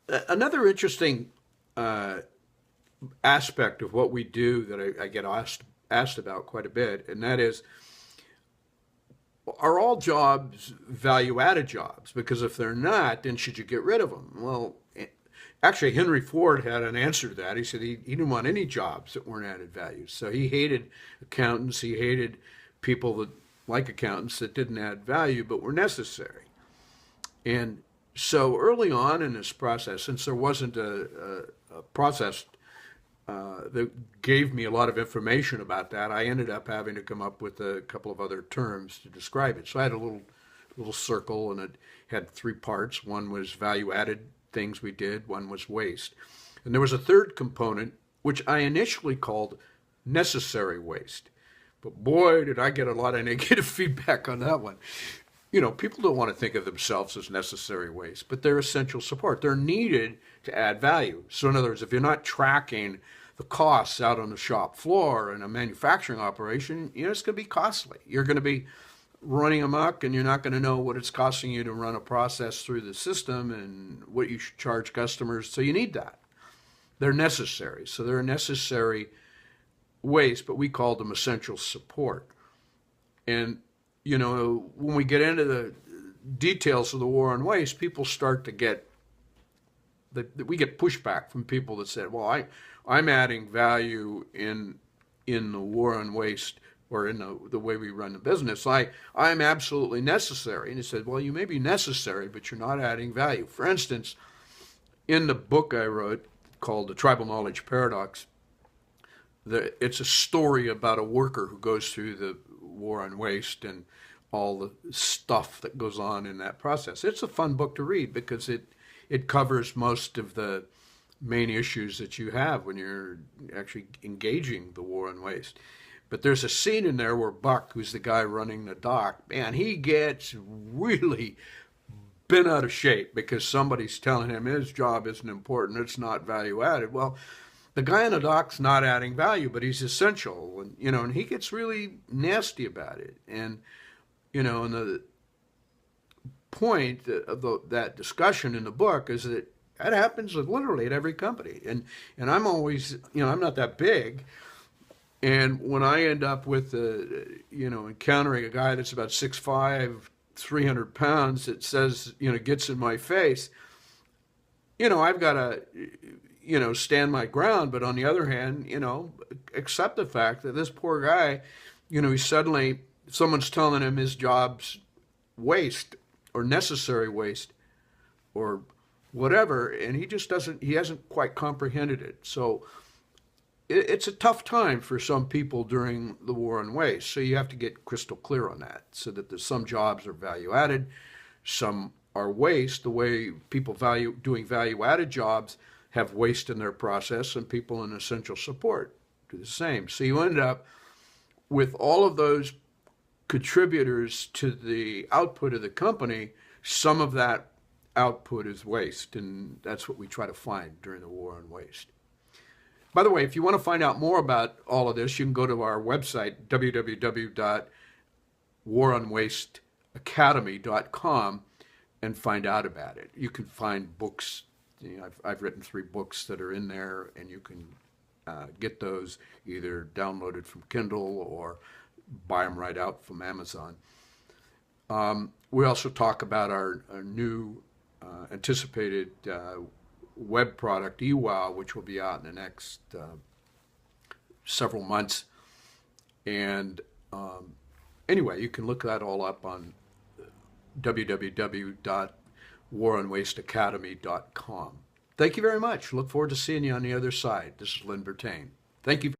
Another interesting aspect of what we do that I get asked about quite a bit, and that is, are all jobs value-added jobs? Because if they're not, then should you get rid of them? Well, actually, Henry Ford had an answer to that. He said he didn't want any jobs that weren't added value. So he hated accountants. He hated people that like accountants that didn't add value but were necessary. And so early on in this process, since there wasn't a process that gave me a lot of information about that, I ended up having to come up with a couple of other terms to describe it. So I had a little circle, and it had three parts. One was value added things we did, one was waste. And there was a third component, which I initially called necessary waste. But boy, did I get a lot of negative feedback on that one. People don't want to think of themselves as necessary waste, but they're essential support. They're needed to add value. So in other words, if you're not tracking the costs out on the shop floor in a manufacturing operation, it's going to be costly. You're going to be running amok, and you're not going to know what it's costing you to run a process through the system and what you should charge customers. So you need that. They're necessary. So they're a necessary waste, but we call them essential support. And when we get into the details of the war on waste, people start to we get pushback from people that said, well, I'm adding value in the war on waste, or in the way we run the business. I'm absolutely necessary. And he said, well, you may be necessary, but you're not adding value. For instance, in the book I wrote called The Tribal Knowledge Paradox, it's a story about a worker who goes through the war on waste and all the stuff that goes on in that process. It's a fun book to read because it covers most of the main issues that you have when you're actually engaging the war on waste. But there's a scene in there where Buck, who's the guy running the dock, man, he gets really bent out of shape because somebody's telling him his job isn't important, it's not value added. Well, the guy on the dock's not adding value, but he's essential, and he gets really nasty about it. And and the point of that discussion in the book is that happens literally at every company. And I'm always, I'm not that big. And when I end up with, encountering a guy that's about 6'5", 300 pounds that says, gets in my face, I've got to, stand my ground. But on the other hand, accept the fact that this poor guy, someone's telling him his job's waste or necessary waste or whatever, and he hasn't quite comprehended it. So it's a tough time for some people during the war on waste. So you have to get crystal clear on that, so that there's some jobs are value added, some are waste. The way people doing value added jobs have waste in their process, and people in essential support do the same. So you end up with all of those contributors to the output of the company. Some of that output is waste, and that's what we try to find during the war on waste. By the way, if you want to find out more about all of this, you can go to our website, www.waronwasteacademy.com, and find out about it. You can find books. I've written 3 books that are in there, and you can get those either downloaded from Kindle or buy them right out from Amazon. We also talk about our new anticipated web product, eWow, which will be out in the next several months. And anyway, you can look that all up on www.waronwasteacademy.com. Thank you very much. Look forward to seeing you on the other side. This is Lynn Bertain. Thank you.